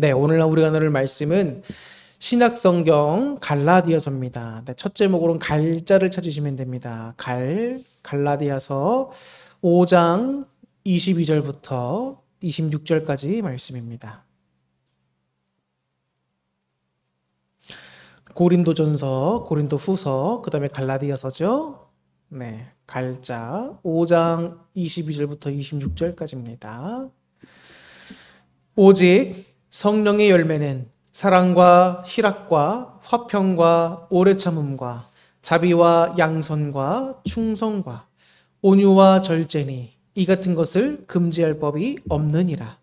네, 오늘 우리가 나눌 말씀은 신약성경 갈라디아서입니다. 네, 첫 제목으로는 갈자를 찾으시면 됩니다. 갈라디아서 5장 22절부터 26절까지 말씀입니다. 고린도전서, 고린도후서, 그 다음에 갈라디아서죠. 네, 갈자 5장 22절부터 26절까지입니다. 오직 성령의 열매는 사랑과 희락과 화평과 오래 참음과 자비와 양선과 충성과 온유와 절제니 이 같은 것을 금지할 법이 없느니라.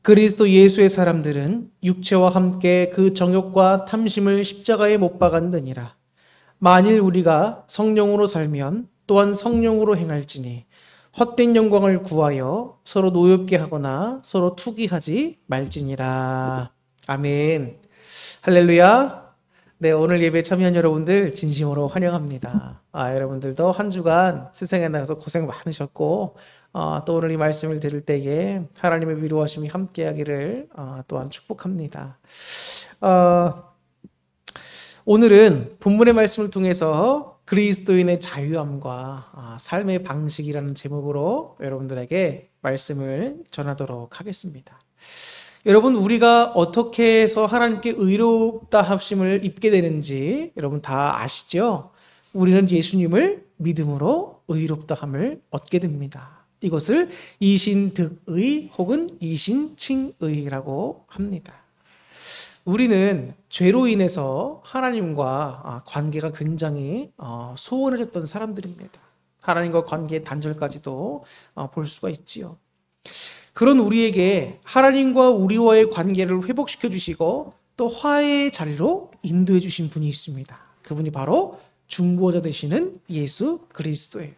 그리스도 예수의 사람들은 육체와 함께 그 정욕과 탐심을 십자가에 못 박았느니라. 만일 우리가 성령으로 살면 또한 성령으로 행할지니 헛된 영광을 구하여 서로 노엽게 하거나 서로 투기하지 말지니라. 아멘. 할렐루야. 네, 오늘 예배에 참여한 여러분들 진심으로 환영합니다. 여러분들도 한 주간 세상에 나가서 고생 많으셨고 또 오늘 이 말씀을 들을 때에 하나님의 위로하심이 함께하기를 또한 축복합니다. 오늘은 본문의 말씀을 통해서 그리스도인의 자유함과 삶의 방식이라는 제목으로 여러분들에게 말씀을 전하도록 하겠습니다. 여러분, 우리가 어떻게 해서 하나님께 의롭다 하심을 입게 되는지 여러분 다 아시죠? 우리는 예수님을 믿음으로 의롭다 함을 얻게 됩니다. 이것을 이신득의 혹은 이신칭의라고 합니다. 우리는 죄로 인해서 하나님과 관계가 굉장히 소원해졌던 사람들입니다. 하나님과 관계의 단절까지도 볼 수가 있지요. 그런 우리에게 하나님과 우리와의 관계를 회복시켜 주시고 또 화해의 자리로 인도해 주신 분이 있습니다. 그분이 바로 중보자 되시는 예수 그리스도예요.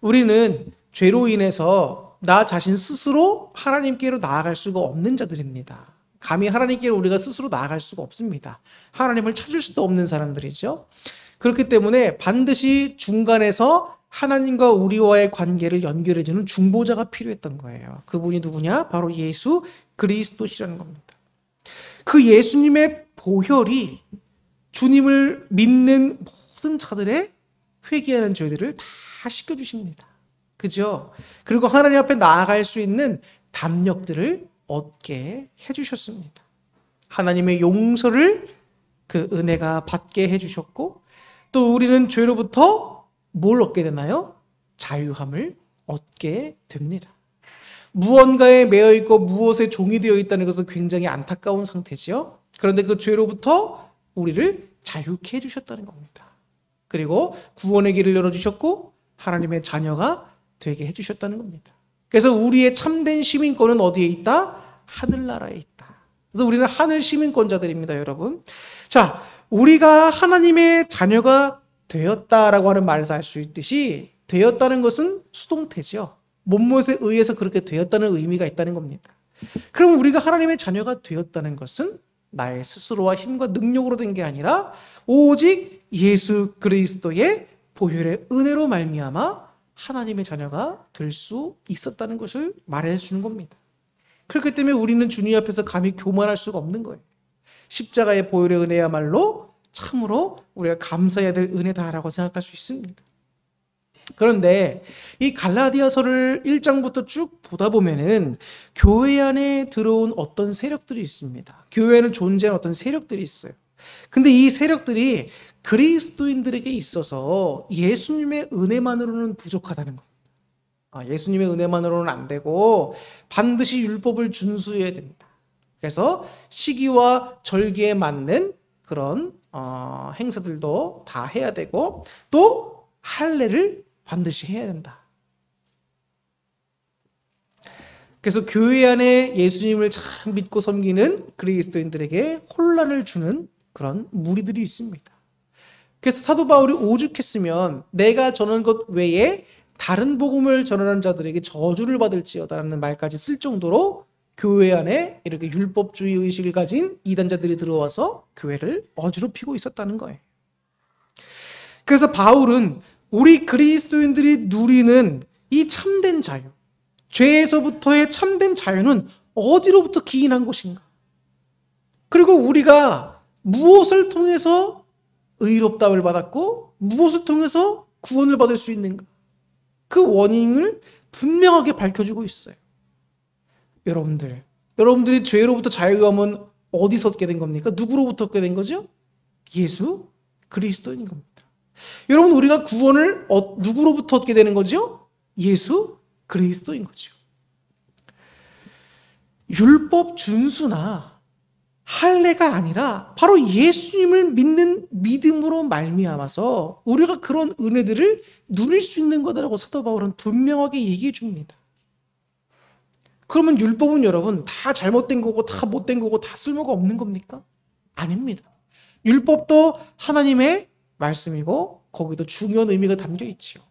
우리는 죄로 인해서 나 자신 스스로 하나님께로 나아갈 수가 없는 자들입니다. 감히 하나님께로 우리가 스스로 나아갈 수가 없습니다. 하나님을 찾을 수도 없는 사람들이죠. 그렇기 때문에 반드시 중간에서 하나님과 우리와의 관계를 연결해주는 중보자가 필요했던 거예요. 그분이 누구냐? 바로 예수 그리스도시라는 겁니다. 그 예수님의 보혈이 주님을 믿는 모든 자들의 회개하는 죄들을 다 씻겨주십니다. 그죠? 그리고 하나님 앞에 나아갈 수 있는 담력들을 얻게 해주셨습니다. 하나님의 용서를 그 은혜가 받게 해주셨고 또 우리는 죄로부터 뭘 얻게 되나요? 자유함을 얻게 됩니다. 무언가에 매여 있고 무엇에 종이 되어 있다는 것은 굉장히 안타까운 상태지요. 그런데 그 죄로부터 우리를 자유케 해주셨다는 겁니다. 그리고 구원의 길을 열어주셨고 하나님의 자녀가 되게 해주셨다는 겁니다. 그래서 우리의 참된 시민권은 어디에 있다? 하늘나라에 있다. 그래서 우리는 하늘 시민권자들입니다, 여러분. 자, 우리가 하나님의 자녀가 되었다라고 하는 말에서 알 수 있듯이 되었다는 것은 수동태죠. 몸못에 의해서 그렇게 되었다는 의미가 있다는 겁니다. 그럼 우리가 하나님의 자녀가 되었다는 것은 나의 스스로와 힘과 능력으로 된 게 아니라 오직 예수 그리스도의 보혈의 은혜로 말미암아 하나님의 자녀가 될 수 있었다는 것을 말해 주는 겁니다. 그렇기 때문에 우리는 주님 앞에서 감히 교만할 수가 없는 거예요. 십자가의 보혈의 은혜야말로 참으로 우리가 감사해야 될 은혜다라고 생각할 수 있습니다. 그런데 이 갈라디아서를 1장부터 쭉 보다 보면은 교회 안에 들어온 어떤 세력들이 있습니다. 교회에는 존재하는 어떤 세력들이 있어요. 근데 이 세력들이 그리스도인들에게 있어서 예수님의 은혜만으로는 부족하다는 겁니다. 예수님의 은혜만으로는 안 되고 반드시 율법을 준수해야 됩니다. 그래서 시기와 절기에 맞는 그런 행사들도 다 해야 되고 또 할례를 반드시 해야 된다. 그래서 교회 안에 예수님을 참 믿고 섬기는 그리스도인들에게 혼란을 주는 그런 무리들이 있습니다. 그래서 사도 바울이 오죽했으면 내가 전한 것 외에 다른 복음을 전하는 자들에게 저주를 받을지어다라는 말까지 쓸 정도로 교회 안에 이렇게 율법주의 의식을 가진 이단자들이 들어와서 교회를 어지럽히고 있었다는 거예요. 그래서 바울은 우리 그리스도인들이 누리는 이 참된 자유, 죄에서부터의 참된 자유는 어디로부터 기인한 것인가? 그리고 우리가 무엇을 통해서 의롭다움을 받았고 무엇을 통해서 구원을 받을 수 있는가? 그 원인을 분명하게 밝혀주고 있어요. 여러분들이 죄로부터 자유함은 어디서 얻게 된 겁니까? 누구로부터 얻게 된 거죠? 예수 그리스도인 겁니다. 여러분, 우리가 구원을 누구로부터 얻게 되는 거죠? 예수 그리스도인 거죠. 율법 준수나 할례가 아니라 바로 예수님을 믿는 믿음으로 말미암아서 우리가 그런 은혜들을 누릴 수 있는 거다라고 사도 바울은 분명하게 얘기해 줍니다. 그러면 율법은 여러분 다 잘못된 거고 다 못된 거고 다 쓸모가 없는 겁니까? 아닙니다. 율법도 하나님의 말씀이고 거기도 중요한 의미가 담겨 있지요.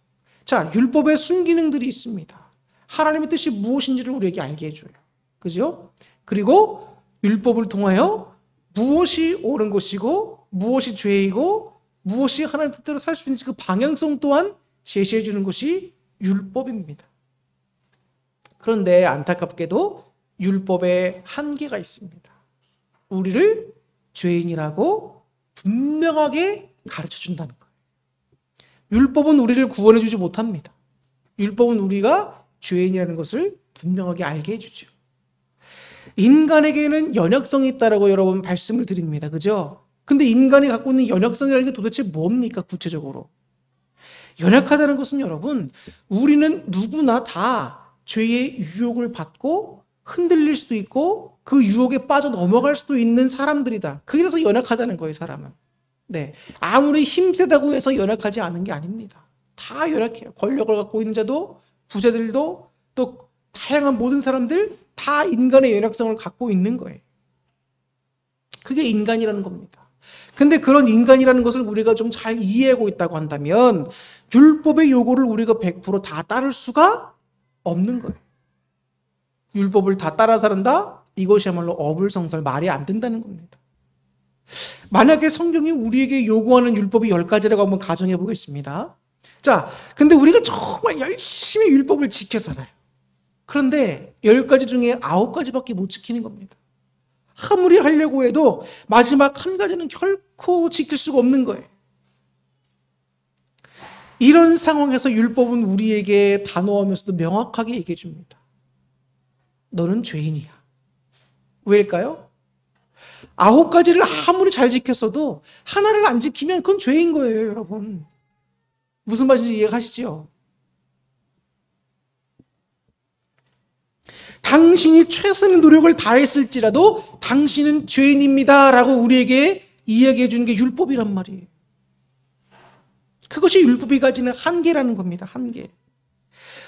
자, 율법에 순기능들이 있습니다. 하나님의 뜻이 무엇인지를 우리에게 알게 해줘요. 그죠? 그리고 율법을 통하여 무엇이 옳은 것이고 무엇이 죄이고 무엇이 하나님 뜻대로 살 수 있는지 그 방향성 또한 제시해 주는 것이 율법입니다. 그런데 안타깝게도 율법에 한계가 있습니다. 우리를 죄인이라고 분명하게 가르쳐 준다는 거예요. 율법은 우리를 구원해 주지 못합니다. 율법은 우리가 죄인이라는 것을 분명하게 알게 해주죠. 인간에게는 연약성이 있다라고 여러분 말씀을 드립니다. 그죠? 근데 인간이 갖고 있는 연약성이라는 게 도대체 뭡니까? 구체적으로. 연약하다는 것은 여러분, 우리는 누구나 다 죄의 유혹을 받고 흔들릴 수도 있고 그 유혹에 빠져 넘어갈 수도 있는 사람들이다. 그래서 연약하다는 거예요, 사람은. 네. 아무리 힘세다고 해서 연약하지 않은 게 아닙니다. 다 연약해요. 권력을 갖고 있는 자도, 부자들도, 또 다양한 모든 사람들 다 인간의 연약성을 갖고 있는 거예요. 그게 인간이라는 겁니다. 근데 그런 인간이라는 것을 우리가 좀 잘 이해하고 있다고 한다면 율법의 요구를 우리가 100% 다 따를 수가 없는 거예요. 율법을 다 따라 산다? 이것이야말로 어불성설, 말이 안 된다는 겁니다. 만약에 성경이 우리에게 요구하는 율법이 10가지라고 한번 가정해 보겠습니다. 자, 근데 우리가 정말 열심히 율법을 지켜 살아요. 그런데 10가지 중에 9가지밖에 못 지키는 겁니다. 아무리 하려고 해도 마지막 1가지는 결코 지킬 수가 없는 거예요. 이런 상황에서 율법은 우리에게 단호하면서도 명확하게 얘기해 줍니다. 너는 죄인이야. 왜일까요? 9가지를 아무리 잘 지켰어도 하나를 안 지키면 그건 죄인 거예요, 여러분. 무슨 말인지 이해하시죠? 당신이 최선의 노력을 다했을지라도 당신은 죄인입니다 라고 우리에게 이야기해 주는 게 율법이란 말이에요. 그것이 율법이 가지는 한계라는 겁니다. 한계.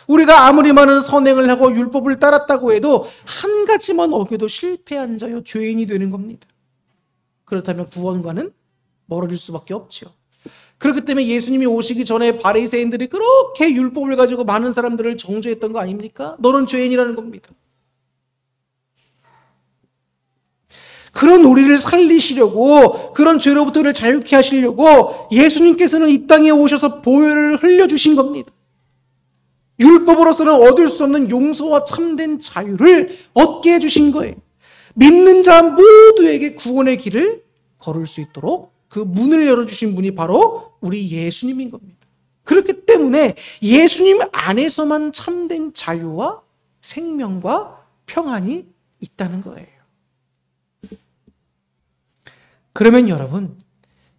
우리가 아무리 많은 선행을 하고 율법을 따랐다고 해도 한 가지만 어겨도 실패한 자여 죄인이 되는 겁니다. 그렇다면 구원과는 멀어질 수밖에 없죠. 그렇기 때문에 예수님이 오시기 전에 바리새인들이 그렇게 율법을 가지고 많은 사람들을 정죄했던 거 아닙니까? 너는 죄인이라는 겁니다. 그런 우리를 살리시려고, 그런 죄로부터 우리를 자유케 하시려고 예수님께서는 이 땅에 오셔서 보혈을 흘려주신 겁니다. 율법으로서는 얻을 수 없는 용서와 참된 자유를 얻게 해주신 거예요. 믿는 자 모두에게 구원의 길을 걸을 수 있도록 그 문을 열어주신 분이 바로 우리 예수님인 겁니다. 그렇기 때문에 예수님 안에서만 참된 자유와 생명과 평안이 있다는 거예요. 그러면 여러분,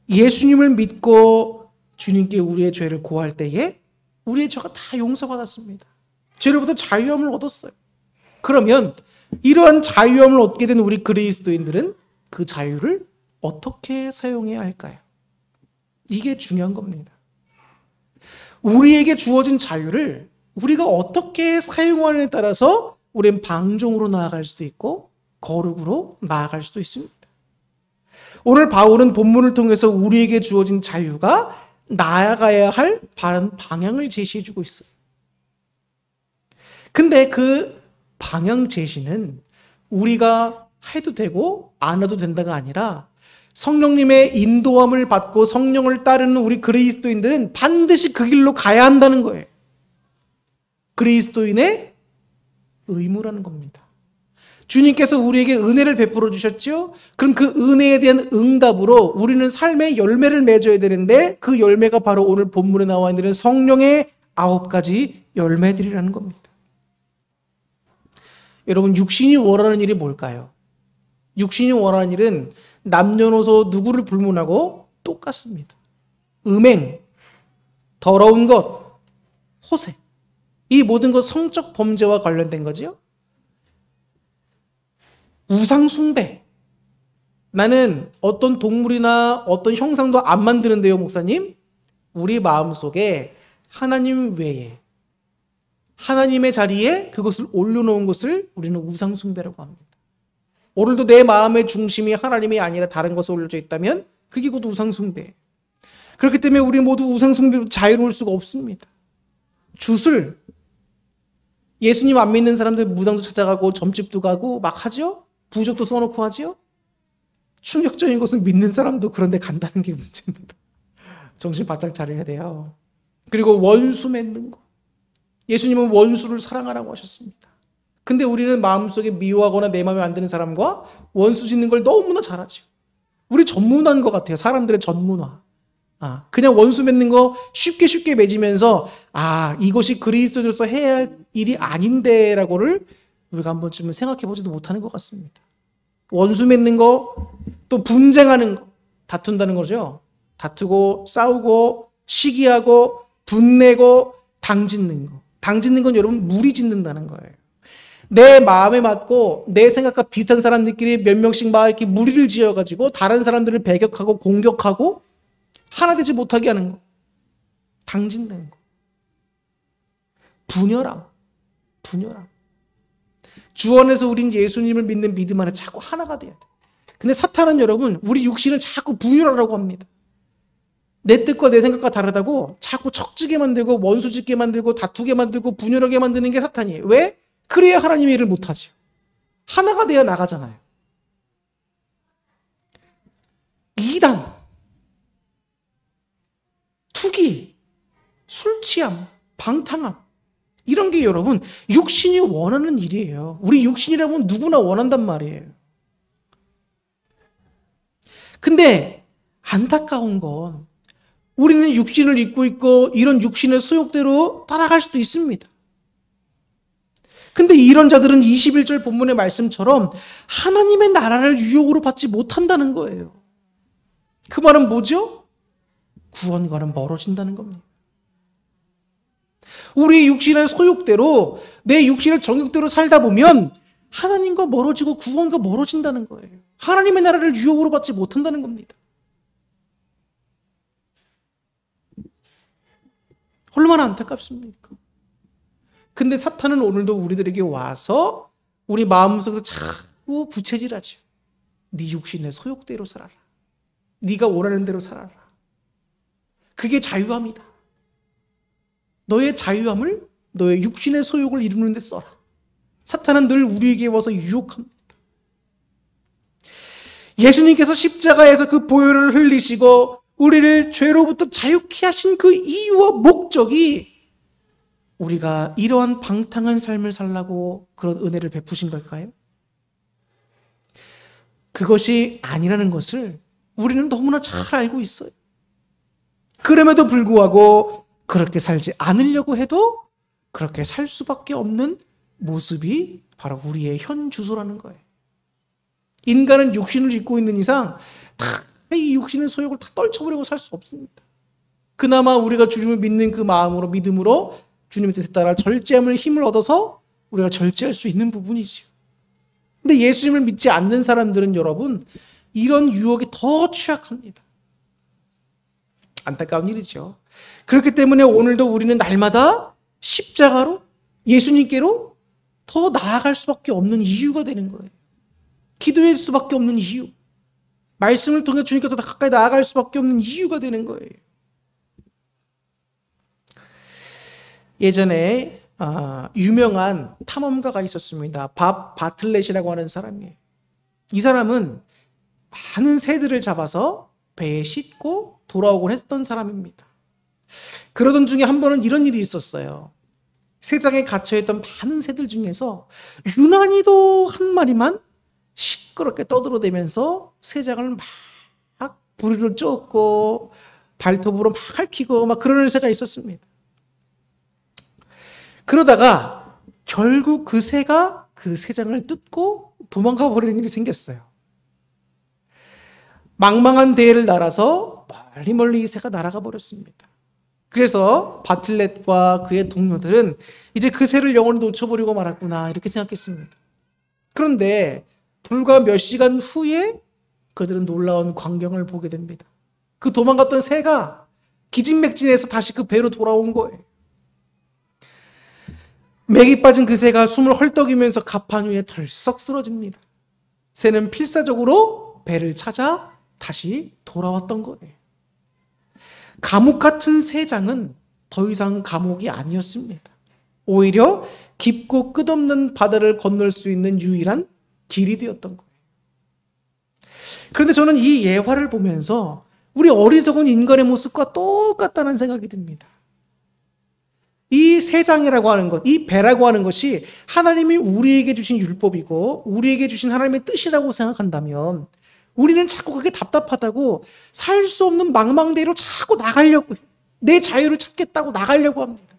예수님을 믿고 주님께 우리의 죄를 고할 때에 우리의 죄가 다 용서받았습니다. 죄로부터 자유함을 얻었어요. 그러면 이러한 자유함을 얻게 된 우리 그리스도인들은 그 자유를 어떻게 사용해야 할까요? 이게 중요한 겁니다. 우리에게 주어진 자유를 우리가 어떻게 사용하느냐에 따라서 우리는 방종으로 나아갈 수도 있고 거룩으로 나아갈 수도 있습니다. 오늘 바울은 본문을 통해서 우리에게 주어진 자유가 나아가야 할 바른 방향을 제시해주고 있어요. 근데 그 방향 제시는 우리가 해도 되고 안 해도 된다가 아니라 성령님의 인도함을 받고 성령을 따르는 우리 그리스도인들은 반드시 그 길로 가야 한다는 거예요. 그리스도인의 의무라는 겁니다. 주님께서 우리에게 은혜를 베풀어 주셨죠? 그럼 그 은혜에 대한 응답으로 우리는 삶의 열매를 맺어야 되는데 그 열매가 바로 오늘 본문에 나와 있는 성령의 9가지 열매들이라는 겁니다. 여러분, 육신이 원하는 일이 뭘까요? 육신이 원하는 일은 남녀노소 누구를 불문하고 똑같습니다. 음행, 더러운 것, 호색. 이 모든 것 성적 범죄와 관련된 거지요. 우상 숭배. 나는 어떤 동물이나 어떤 형상도 안 만드는데요, 목사님. 우리 마음속에 하나님 외에 하나님의 자리에 그것을 올려놓은 것을 우리는 우상 숭배라고 합니다. 오늘도 내 마음의 중심이 하나님이 아니라 다른 것에 올려져 있다면 그게 곧 우상 숭배예요. 그렇기 때문에 우리 모두 우상 숭배로 자유로울 수가 없습니다. 주술, 예수님 안 믿는 사람들 무당도 찾아가고 점집도 가고 막 하죠? 부적도 써놓고 하죠? 충격적인 것은 믿는 사람도 그런데 간다는 게 문제입니다. 정신 바짝 차려야 돼요. 그리고 원수 맺는 거. 예수님은 원수를 사랑하라고 하셨습니다. 근데 우리는 마음속에 미워하거나 내 마음에 안 드는 사람과 원수 짓는 걸 너무나 잘하죠. 우리 전문화인 것 같아요. 사람들의 전문화. 그냥 원수 맺는 거 쉽게 맺으면서 이것이 그리스도로서 해야 할 일이 아닌데 라고를 우리가 한 번쯤은 생각해 보지도 못하는 것 같습니다. 원수 맺는 거, 또 분쟁하는 거, 다툰다는 거죠. 다투고 싸우고 시기하고 분내고 당짓는 거. 당짓는 건 여러분 무리 짓는다는 거예요. 내 마음에 맞고 내 생각과 비슷한 사람들끼리 몇 명씩 막 이렇게 무리를 지어가지고 다른 사람들을 배격하고 공격하고 하나 되지 못하게 하는 거. 당진다는 거. 분열함. 주 안에서 우린 예수님을 믿는 믿음 안에 자꾸 하나가 돼야 돼. 근데 사탄은 여러분 우리 육신을 자꾸 분열하라고 합니다. 내 뜻과 내 생각과 다르다고 자꾸 척지게 만들고 원수 짓게 만들고 다투게 만들고 분열하게 만드는 게 사탄이에요. 왜? 그래야 하나님의 일을 못하지. 하나가 돼야 나가잖아요. 이단, 투기, 술 취함, 방탕함 이런 게 여러분 육신이 원하는 일이에요. 우리 육신이라면 누구나 원한단 말이에요. 근데 안타까운 건 우리는 육신을 입고 있고 이런 육신의 소욕대로 따라갈 수도 있습니다. 근데 이런 자들은 21절 본문의 말씀처럼 하나님의 나라를 유혹으로 받지 못한다는 거예요. 그 말은 뭐죠? 구원과는 멀어진다는 겁니다. 우리 육신의 소욕대로 내 육신의 정욕대로 살다 보면 하나님과 멀어지고 구원과 멀어진다는 거예요. 하나님의 나라를 유혹으로 받지 못한다는 겁니다. 얼마나 안타깝습니까? 근데 사탄은 오늘도 우리들에게 와서 우리 마음속에서 자꾸 부채질하죠. 네 육신의 소욕대로 살아라. 네가 원하는 대로 살아라. 그게 자유함이다. 너의 자유함을 너의 육신의 소욕을 이루는 데 써라. 사탄은 늘 우리에게 와서 유혹합니다. 예수님께서 십자가에서 그 보혈을 흘리시고 우리를 죄로부터 자유케 하신 그 이유와 목적이 우리가 이러한 방탕한 삶을 살라고 그런 은혜를 베푸신 걸까요? 그것이 아니라는 것을 우리는 너무나 잘 알고 있어요. 그럼에도 불구하고 그렇게 살지 않으려고 해도 그렇게 살 수밖에 없는 모습이 바로 우리의 현 주소라는 거예요. 인간은 육신을 입고 있는 이상 다 이 육신의 소욕을 다 떨쳐버리고 살 수 없습니다. 그나마 우리가 주님을 믿는 그 마음으로 믿음으로 주님의 뜻에 따라 절제함을 힘을 얻어서 우리가 절제할 수 있는 부분이지요. 근데 예수님을 믿지 않는 사람들은 여러분 이런 유혹에 더 취약합니다. 안타까운 일이죠. 그렇기 때문에 오늘도 우리는 날마다 십자가로 예수님께로 더 나아갈 수밖에 없는 이유가 되는 거예요. 기도할 수밖에 없는 이유. 말씀을 통해 주님께 더 가까이 나아갈 수밖에 없는 이유가 되는 거예요. 예전에 유명한 탐험가가 있었습니다. 밥 바틀렛이라고 하는 사람이에요. 이 사람은 많은 새들을 잡아서 배에 싣고 돌아오곤 했던 사람입니다. 그러던 중에 한 번은 이런 일이 있었어요. 새장에 갇혀있던 많은 새들 중에서 유난히도 한 마리만 시끄럽게 떠들어대면서 새장을 막 부리로 쫓고 발톱으로 막 핥히고 막 그러는 새가 있었습니다. 그러다가 결국 그 새가 그 새장을 뜯고 도망가 버리는 일이 생겼어요. 망망한 대해를 날아서 멀리 이 새가 날아가 버렸습니다. 그래서 바틀렛과 그의 동료들은 이제 그 새를 영원히 놓쳐버리고 말았구나 이렇게 생각했습니다. 그런데 불과 몇 시간 후에 그들은 놀라운 광경을 보게 됩니다. 그 도망갔던 새가 기진맥진해서 다시 그 배로 돌아온 거예요. 맥이 빠진 그 새가 숨을 헐떡이면서 갑판 위에 덜썩 쓰러집니다. 새는 필사적으로 배를 찾아 다시 돌아왔던 거예요. 감옥 같은 새장은 더 이상 감옥이 아니었습니다. 오히려 깊고 끝없는 바다를 건널 수 있는 유일한 길이 되었던 거예요. 그런데 저는 이 예화를 보면서 우리 어리석은 인간의 모습과 똑같다는 생각이 듭니다. 이 새장이라고 하는 것, 이 배라고 하는 것이 하나님이 우리에게 주신 율법이고 우리에게 주신 하나님의 뜻이라고 생각한다면 우리는 자꾸 그게 답답하다고 살 수 없는 망망대로 자꾸 나가려고 해요. 내 자유를 찾겠다고 나가려고 합니다.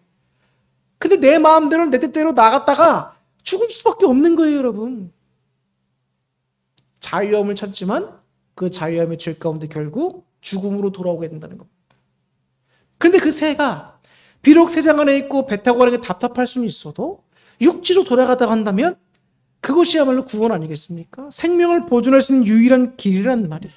근데 내 마음대로 내 뜻대로 나갔다가 죽을 수밖에 없는 거예요, 여러분. 자유함을 찾지만 그 자유함의 죄 가운데 결국 죽음으로 돌아오게 된다는 겁니다. 그런데 그 새가 비록 새장 안에 있고 배 타고 가는 게 답답할 수는 있어도 육지로 돌아가다 한다면 그것이야말로 구원 아니겠습니까? 생명을 보존할 수 있는 유일한 길이란 말이에요.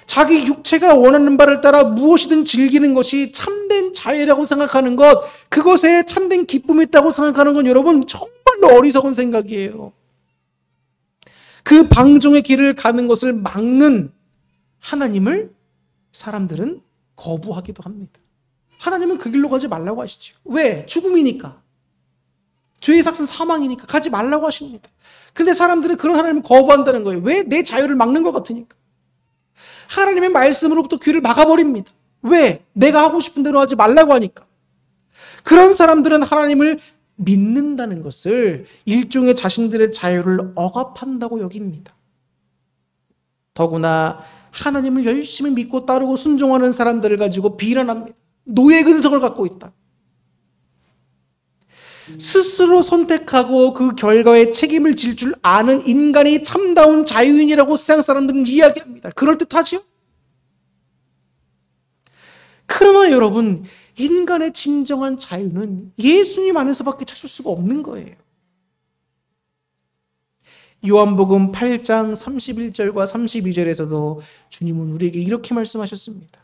자기 육체가 원하는 바를 따라 무엇이든 즐기는 것이 참된 자유라고 생각하는 것, 그것에 참된 기쁨이 있다고 생각하는 건 여러분 정말로 어리석은 생각이에요. 그 방종의 길을 가는 것을 막는 하나님을 사람들은 거부하기도 합니다. 하나님은 그 길로 가지 말라고 하시죠. 왜? 죽음이니까. 죄의 삭은 사망이니까 가지 말라고 하십니다. 근데 사람들은 그런 하나님을 거부한다는 거예요. 왜? 내 자유를 막는 것 같으니까. 하나님의 말씀으로부터 귀를 막아버립니다. 왜? 내가 하고 싶은 대로 하지 말라고 하니까. 그런 사람들은 하나님을 믿는다는 것을 일종의 자신들의 자유를 억압한다고 여깁니다. 더구나 하나님을 열심히 믿고 따르고 순종하는 사람들을 가지고 비난합니다. 노예 근성을 갖고 있다. 스스로 선택하고 그 결과에 책임을 질 줄 아는 인간이 참다운 자유인이라고 세상 사람들은 이야기합니다. 그럴듯하지요? 그러나 여러분, 인간의 진정한 자유는 예수님 안에서밖에 찾을 수가 없는 거예요. 요한복음 8장 31절과 32절에서도 주님은 우리에게 이렇게 말씀하셨습니다.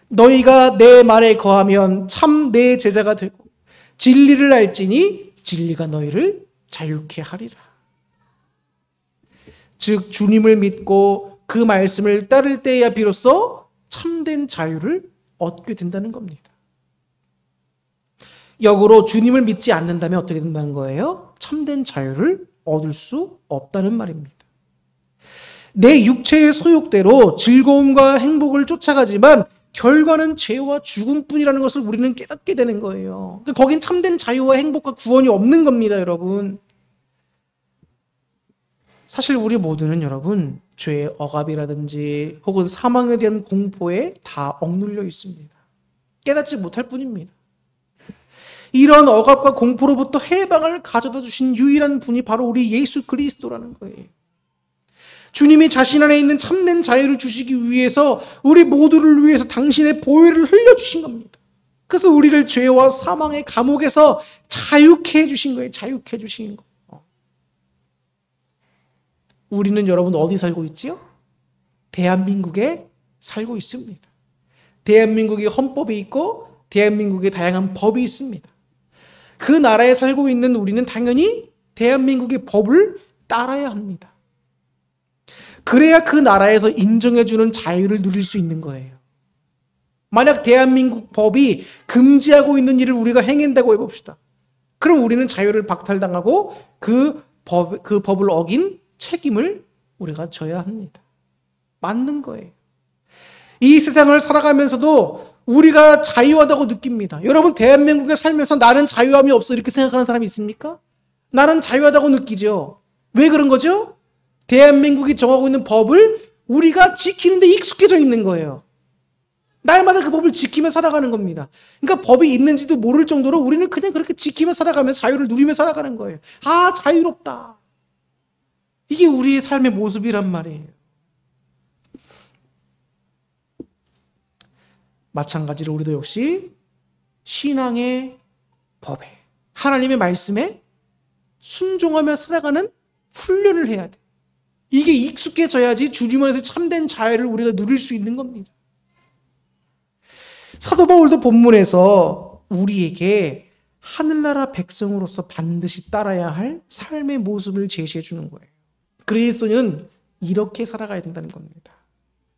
너희가 내 말에 거하면 참 내 제자가 되고 진리를 알지니 진리가 너희를 자유케 하리라. 즉 주님을 믿고 그 말씀을 따를 때야 비로소 참된 자유를 얻게 된다는 겁니다. 역으로 주님을 믿지 않는다면 어떻게 된다는 거예요? 참된 자유를 얻을 수 없다는 말입니다. 내 육체의 소욕대로 즐거움과 행복을 쫓아가지만 결과는 죄와 죽음뿐이라는 것을 우리는 깨닫게 되는 거예요. 거긴 참된 자유와 행복과 구원이 없는 겁니다, 여러분. 사실 우리 모두는 여러분 죄의 억압이라든지 혹은 사망에 대한 공포에 다 억눌려 있습니다. 깨닫지 못할 뿐입니다. 이런 억압과 공포로부터 해방을 가져다 주신 유일한 분이 바로 우리 예수 그리스도라는 거예요. 주님이 자신 안에 있는 참된 자유를 주시기 위해서 우리 모두를 위해서 당신의 보혈을 흘려주신 겁니다. 그래서 우리를 죄와 사망의 감옥에서 자유케 해주신 거예요. 자유케 해주신 거. 우리는 여러분 어디 살고 있지요? 대한민국에 살고 있습니다. 대한민국의 헌법이 있고 대한민국의 다양한 법이 있습니다. 그 나라에 살고 있는 우리는 당연히 대한민국의 법을 따라야 합니다. 그래야 그 나라에서 인정해주는 자유를 누릴 수 있는 거예요. 만약 대한민국 법이 금지하고 있는 일을 우리가 행한다고 해봅시다. 그럼 우리는 자유를 박탈당하고 그 법을 어긴 책임을 우리가 져야 합니다. 맞는 거예요. 이 세상을 살아가면서도 우리가 자유하다고 느낍니다. 여러분, 대한민국에 살면서 나는 자유함이 없어 이렇게 생각하는 사람이 있습니까? 나는 자유하다고 느끼죠. 왜 그런 거죠? 대한민국이 정하고 있는 법을 우리가 지키는데 익숙해져 있는 거예요. 날마다 그 법을 지키며 살아가는 겁니다. 그러니까 법이 있는지도 모를 정도로 우리는 그냥 그렇게 지키며 살아가면서 자유를 누리며 살아가는 거예요. 아, 자유롭다. 이게 우리의 삶의 모습이란 말이에요. 마찬가지로 우리도 역시 신앙의 법에, 하나님의 말씀에 순종하며 살아가는 훈련을 해야 돼. 이게 익숙해져야지 주님 안에서 참된 자유를 우리가 누릴 수 있는 겁니다. 사도 바울도 본문에서 우리에게 하늘나라 백성으로서 반드시 따라야 할 삶의 모습을 제시해 주는 거예요. 그리스도는 이렇게 살아가야 된다는 겁니다.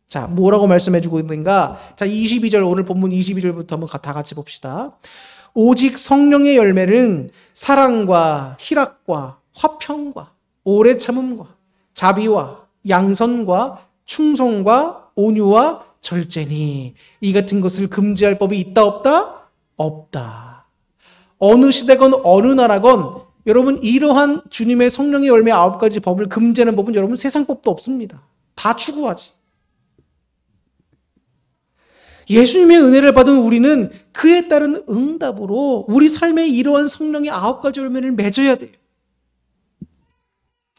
자, 뭐라고 말씀해 주고 있는가? 자, 22절, 오늘 본문 22절부터 한번 다 같이 봅시다. 오직 성령의 열매는 사랑과 희락과 화평과 오래 참음과 자비와 양선과 충성과 온유와 절제니 이 같은 것을 금지할 법이 있다 없다? 없다. 어느 시대건 어느 나라건 여러분, 이러한 주님의 성령의 열매 9가지 법을 금지하는 법은 여러분 세상 법도 없습니다. 다 추구하지. 예수님의 은혜를 받은 우리는 그에 따른 응답으로 우리 삶에 이러한 성령의 9가지 열매를 맺어야 돼요.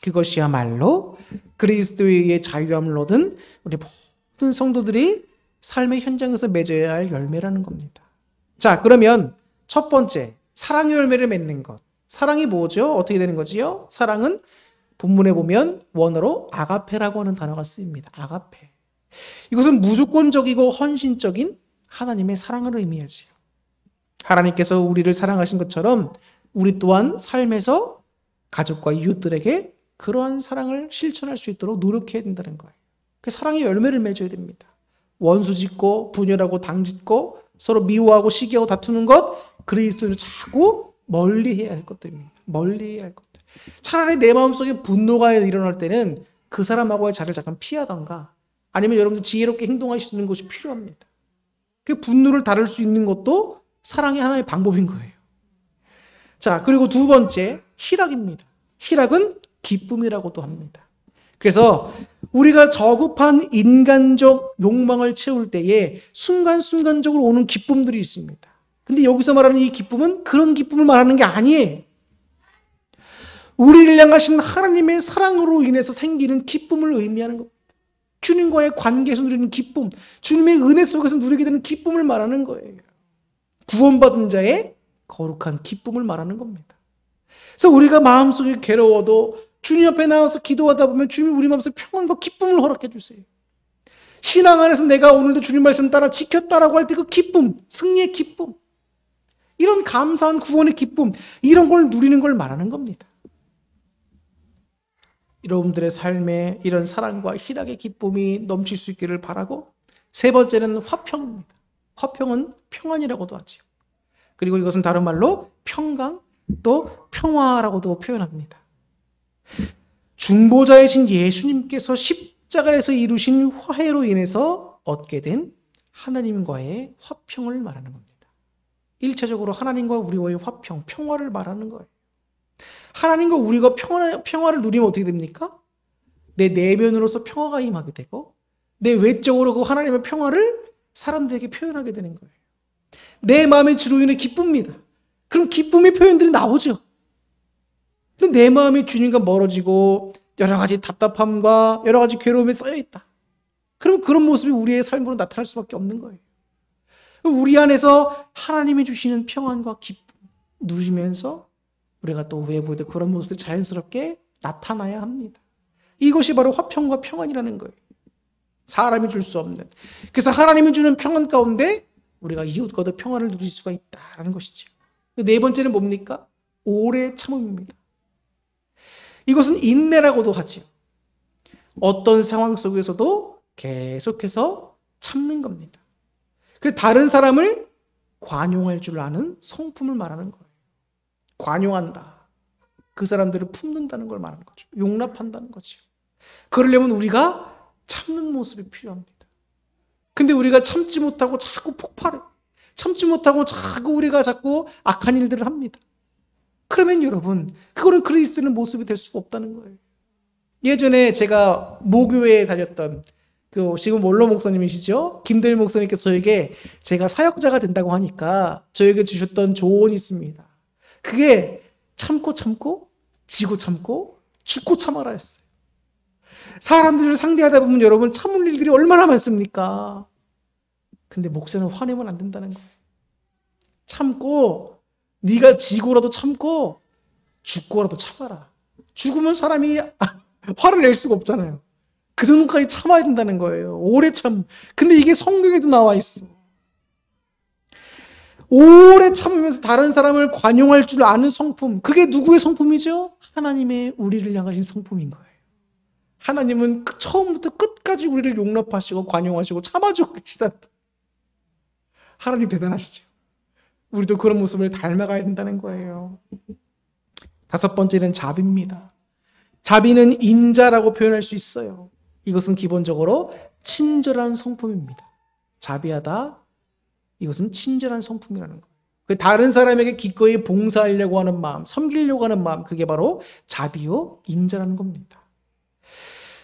그것이야말로 그리스도에 의해 자유함을 얻은 우리 모든 성도들이 삶의 현장에서 맺어야 할 열매라는 겁니다. 자, 그러면 첫 번째, 사랑의 열매를 맺는 것. 사랑이 뭐죠? 어떻게 되는 거지요? 사랑은 본문에 보면 원어로 아가페라고 하는 단어가 쓰입니다. 아가페. 이것은 무조건적이고 헌신적인 하나님의 사랑을 의미하지요. 하나님께서 우리를 사랑하신 것처럼 우리 또한 삶에서 가족과 이웃들에게 그러한 사랑을 실천할 수 있도록 노력해야 된다는 거예요. 그 사랑의 열매를 맺어야 됩니다. 원수 짓고 분열하고 당짓고 서로 미워하고 시기하고 다투는 것, 그리스도를 자꾸 멀리해야 할 것들입니다. 멀리해야 할 것들. 차라리 내 마음속에 분노가 일어날 때는 그 사람하고의 자리를 잠깐 피하던가 아니면 여러분들 지혜롭게 행동하실 수 있는 것이 필요합니다. 그 분노를 다룰 수 있는 것도 사랑의 하나의 방법인 거예요. 자, 그리고 두 번째, 희락입니다. 희락은 기쁨이라고도 합니다. 그래서 우리가 저급한 인간적 욕망을 채울 때에 순간순간적으로 오는 기쁨들이 있습니다. 근데 여기서 말하는 이 기쁨은 그런 기쁨을 말하는 게 아니에요. 우리를 향하신 하나님의 사랑으로 인해서 생기는 기쁨을 의미하는 겁니다. 주님과의 관계에서 누리는 기쁨, 주님의 은혜 속에서 누리게 되는 기쁨을 말하는 거예요. 구원받은 자의 거룩한 기쁨을 말하는 겁니다. 그래서 우리가 마음속에 괴로워도 주님 앞에 나와서 기도하다 보면 주님이 우리 마음속에 평안과 기쁨을 허락해 주세요. 신앙 안에서 내가 오늘도 주님 말씀 따라 지켰다라고 할 때 그 기쁨, 승리의 기쁨, 이런 감사한 구원의 기쁨, 이런 걸 누리는 걸 말하는 겁니다. 여러분들의 삶에 이런 사랑과 희락의 기쁨이 넘칠 수 있기를 바라고, 세 번째는 화평입니다. 화평은 평안이라고도 하죠. 그리고 이것은 다른 말로 평강, 또 평화라고도 표현합니다. 중보자이신 예수님께서 십자가에서 이루신 화해로 인해서 얻게 된 하나님과의 화평을 말하는 겁니다. 1차적으로 하나님과 우리와의 화평, 평화를 말하는 거예요. 하나님과 우리가 평화를 누리면 어떻게 됩니까? 내 내면으로서 평화가 임하게 되고 내 외적으로 그 하나님의 평화를 사람들에게 표현하게 되는 거예요. 내 마음의 주로 인해 기쁩니다. 그럼 기쁨의 표현들이 나오죠. 근데 내 마음이 주님과 멀어지고 여러 가지 답답함과 여러 가지 괴로움에 쌓여 있다. 그럼 그런 모습이 우리의 삶으로 나타날 수밖에 없는 거예요. 우리 안에서 하나님이 주시는 평안과 기쁨 누리면서 우리가 또 외부에도 그런 모습들이 자연스럽게 나타나야 합니다. 이것이 바로 화평과 평안이라는 거예요. 사람이 줄 수 없는. 그래서 하나님이 주는 평안 가운데 우리가 이웃과도 평안을 누릴 수가 있다는 것이죠. 네 번째는 뭡니까? 오래 참음입니다. 이것은 인내라고도 하죠. 어떤 상황 속에서도 계속해서 참는 겁니다. 그래서 다른 사람을 관용할 줄 아는 성품을 말하는 거예요. 관용한다. 그 사람들을 품는다는 걸 말하는 거죠. 용납한다는 거죠. 그러려면 우리가 참는 모습이 필요합니다. 근데 우리가 참지 못하고 자꾸 폭발해. 참지 못하고 우리가 자꾸 악한 일들을 합니다. 그러면 여러분, 그거는 그리스도인의 모습이 될 수가 없다는 거예요. 예전에 제가 모교회에 다녔던 지금 원로 목사님이시죠? 김대일 목사님께서 저에게 제가 사역자가 된다고 하니까 저에게 주셨던 조언이 있습니다. 그게 참고 지고 참고 죽고 참아라 했어요. 사람들을 상대하다 보면 여러분 참을 일들이 얼마나 많습니까? 근데 목사는 화내면 안 된다는 거예요. 참고 네가 지고라도 참고 죽고라도 참아라. 죽으면 사람이 화를 낼 수가 없잖아요. 그 정도까지 참아야 된다는 거예요. 오래 참. 근데 이게 성경에도 나와 있어. 오래 참으면서 다른 사람을 관용할 줄 아는 성품. 그게 누구의 성품이죠? 하나님의 우리를 향하신 성품인 거예요. 하나님은 처음부터 끝까지 우리를 용납하시고 관용하시고 참아주고 계시다. 하나님 대단하시죠. 우리도 그런 모습을 닮아가야 된다는 거예요. 5번째는 자비입니다. 자비는 인자라고 표현할 수 있어요. 이것은 기본적으로 친절한 성품입니다. 자비하다, 이것은 친절한 성품이라는 거예요. 다른 사람에게 기꺼이 봉사하려고 하는 마음, 섬기려고 하는 마음, 그게 바로 자비요, 인자라는 겁니다.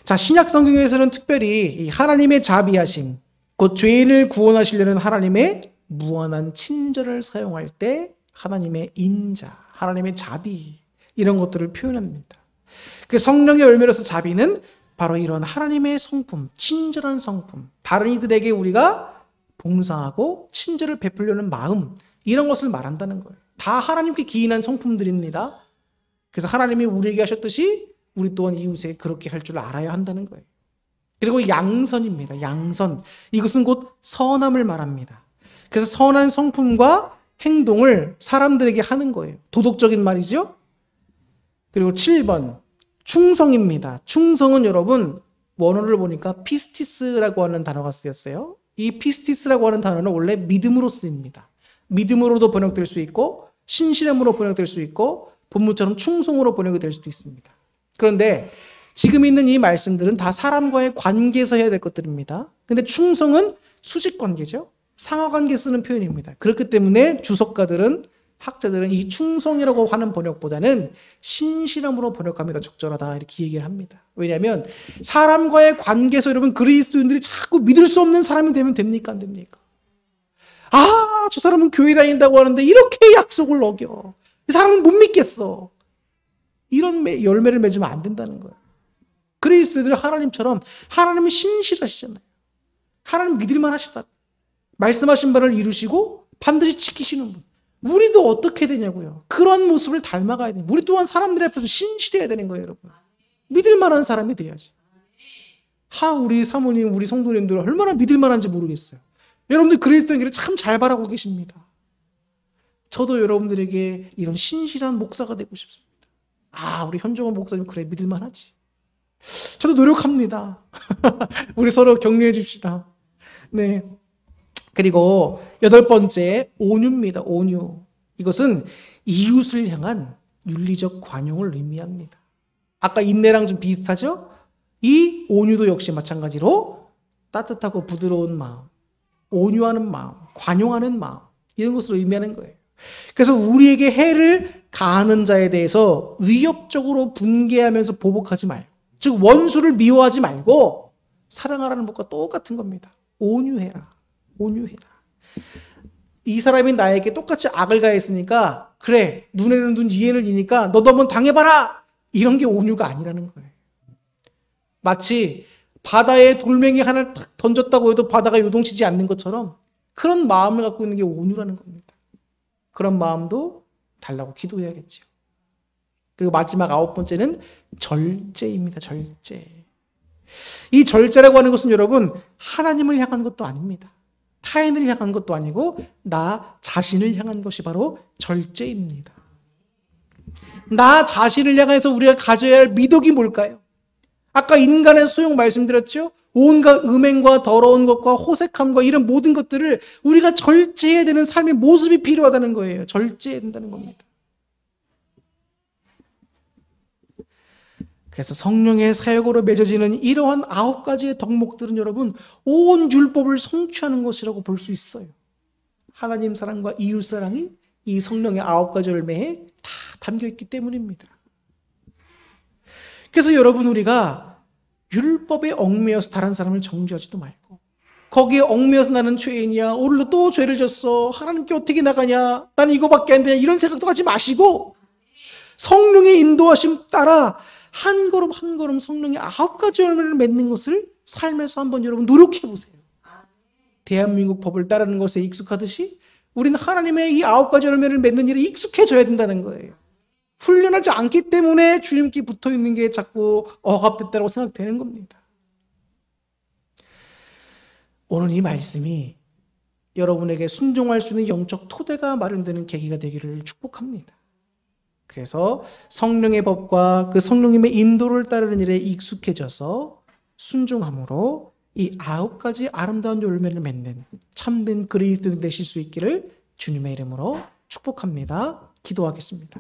자, 신약 성경에서는 특별히 이 하나님의 자비하심, 곧 죄인을 구원하시려는 하나님의 무한한 친절을 사용할 때 하나님의 인자, 하나님의 자비, 이런 것들을 표현합니다. 그 성령의 열매로서 자비는 바로 이런 하나님의 성품, 친절한 성품, 다른 이들에게 우리가 봉사하고 친절을 베풀려는 마음, 이런 것을 말한다는 거예요. 다 하나님께 기인한 성품들입니다. 그래서 하나님이 우리에게 하셨듯이 우리 또한 이웃에 그렇게 할 줄 알아야 한다는 거예요. 그리고 양선입니다. 양선. 이것은 곧 선함을 말합니다. 그래서 선한 성품과 행동을 사람들에게 하는 거예요. 도덕적인 말이죠. 그리고 7번. 충성입니다. 충성은 여러분 원어를 보니까 피스티스라고 하는 단어가 쓰였어요. 이 피스티스라고 하는 단어는 원래 믿음으로 쓰입니다. 믿음으로도 번역될 수 있고 신실함으로 번역될 수 있고 본문처럼 충성으로 번역이 될 수도 있습니다. 그런데 지금 있는 이 말씀들은 다 사람과의 관계에서 해야 될 것들입니다. 근데 충성은 수직관계죠. 상하관계 쓰는 표현입니다. 그렇기 때문에 주석가들은 학자들은 이 충성이라고 하는 번역보다는 신실함으로 번역합니다. 적절하다 이렇게 얘기를 합니다. 왜냐하면 사람과의 관계에서 여러분 그리스도인들이 자꾸 믿을 수 없는 사람이 되면 됩니까? 안 됩니까? 아, 저 사람은 교회 다닌다고 하는데 이렇게 약속을 어겨. 이 사람은 못 믿겠어. 이런 열매를 맺으면 안 된다는 거예요. 그리스도인들은 하나님처럼 하나님은 신실하시잖아요. 하나님 믿을만 하시다. 말씀하신 바를 이루시고 반드시 지키시는 분. 우리도 어떻게 되냐고요. 그런 모습을 닮아가야 돼요. 우리 또한 사람들 앞에서 신실해야 되는 거예요, 여러분. 믿을 만한 사람이 돼야지. 우리 사모님, 우리 성도님들 얼마나 믿을 만한지 모르겠어요. 여러분들 그리스도인 길을 참 잘 바라고 계십니다. 저도 여러분들에게 이런 신실한 목사가 되고 싶습니다. 우리 현종원 목사님 그래 믿을 만하지. 저도 노력합니다. 우리 서로 격려해 줍시다. 네. 그리고 8번째 온유입니다. 온유. 이것은 이웃을 향한 윤리적 관용을 의미합니다. 아까 인내랑 좀 비슷하죠? 이 온유도 역시 마찬가지로 따뜻하고 부드러운 마음, 온유하는 마음, 관용하는 마음, 이런 것을 의미하는 거예요. 그래서 우리에게 해를 가하는 자에 대해서 위협적으로 분개하면서 보복하지 말고, 즉 원수를 미워하지 말고 사랑하라는 것과 똑같은 겁니다. 온유해라. 온유해라. 이 사람이 나에게 똑같이 악을 가했으니까 그래, 눈에는 눈, 이에는 이니까 너도 한번 당해봐라. 이런 게 온유가 아니라는 거예요. 마치 바다에 돌멩이 하나 탁 던졌다고 해도 바다가 요동치지 않는 것처럼 그런 마음을 갖고 있는 게 온유라는 겁니다. 그런 마음도 달라고 기도해야겠죠. 그리고 마지막 9번째는 절제입니다. 절제. 이 절제라고 하는 것은 여러분 하나님을 향한 것도 아닙니다. 타인을 향한 것도 아니고 나 자신을 향한 것이 바로 절제입니다. 나 자신을 향해서 우리가 가져야 할 미덕이 뭘까요? 아까 인간의 소용 말씀드렸죠? 온갖 음행과 더러운 것과 호색함과 이런 모든 것들을 우리가 절제해야 되는 삶의 모습이 필요하다는 거예요. 절제해야 된다는 겁니다. 그래서 성령의 사역으로 맺어지는 이러한 9가지의 덕목들은 여러분 온 율법을 성취하는 것이라고 볼 수 있어요. 하나님 사랑과 이웃 사랑이 이 성령의 9가지 열매에 다 담겨 있기 때문입니다. 그래서 여러분 우리가 율법에 얽매여서 다른 사람을 정죄하지도 말고 거기에 얽매여서 나는 죄인이야. 오늘도 또 죄를 졌어. 하나님께 어떻게 나가냐. 나는 이거밖에 안 되냐. 이런 생각도 하지 마시고 성령의 인도하심 따라 한 걸음 한 걸음 성령의 9가지 열매를 맺는 것을 삶에서 한번 여러분 노력해 보세요. 대한민국 법을 따르는 것에 익숙하듯이 우리는 하나님의 이 9가지 열매를 맺는 일에 익숙해져야 된다는 거예요. 훈련하지 않기 때문에 주님께 붙어 있는 게 자꾸 억압됐다고 생각되는 겁니다. 오늘 이 말씀이 여러분에게 순종할 수 있는 영적 토대가 마련되는 계기가 되기를 축복합니다. 그래서 성령의 법과 그 성령님의 인도를 따르는 일에 익숙해져서 순종함으로 이 9가지 아름다운 열매를 맺는 참된 그리스도인 되실 수 있기를 주님의 이름으로 축복합니다. 기도하겠습니다.